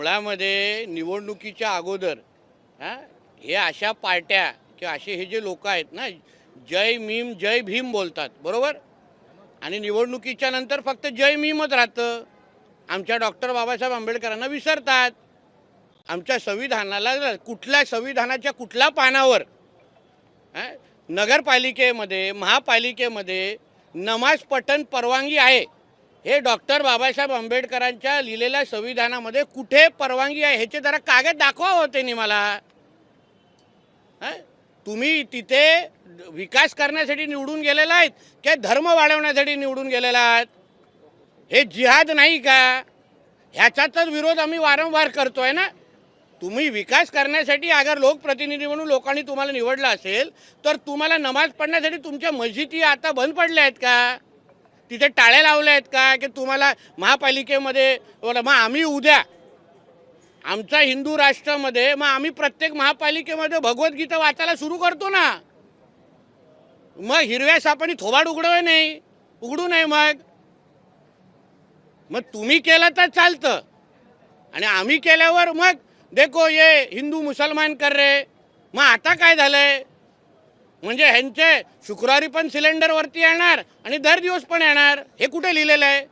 मुळामध्ये निवडणुकीच्या अगोदर हे अशा पार्ट्या किंवा असे हे जे लोक आहेत ना, जय मीम जय भीम बोलतात, बरोबर. आणि निवडणुकीच्या नंतर फक्त जय मीमच राहतं. आमच्या डॉक्टर बाबासाहेब आंबेडकरांना विसरतात. आमच्या संविधानाला कुठल्या संविधानाच्या कुठल्या पानावर नगरपालिकेमध्ये महापालिकेमध्ये नमाज पठण परवानगी आहे, हे डॉक्टर बाबासाहेब आंबेडकरांच्या लिहिलेल्या संविधानामध्ये कुठे परवानगी आहे ह्याचे जरा कागद दाखवा होते नि मला. तुम्ही तिथे विकास करण्यासाठी निवडून गेलेला आहेत की धर्म वाढवण्यासाठी निवडून गेलेला आहात? हे जिहाद नाही का? ह्याचाच विरोध आम्ही वारंवार करतोय ना. तुम्ही विकास करण्यासाठी अगर लोकप्रतिनिधी म्हणून लोकांनी तुम्हाला निवडलं असेल तर तुम्हाला नमाज पढण्यासाठी तुमच्या मस्जिदी आता बंद पडल्या आहेत का? तिथे टाळ्या लावल्या आहेत का की तुम्हाला महापालिकेमध्ये मग आम्ही उद्या आमच्या हिंदू राष्ट्रामध्ये मग आम्ही प्रत्येक महापालिकेमध्ये भगवद्गीता वाचायला सुरू करतो ना. मग हिरव्या सापाने थोबाड उघडू नये. मग तुम्ही केलं तर चालतं आणि आम्ही केल्यावर मग देखो ये हिंदू मुसलमान कर रे. मग आता काय झालंय म्हणजे ह्यांचे शुक्रवारी पण सिलेंडरवरती येणार आणि दर दिवस पण येणार, हे कुठे लिहिलेलं आहे?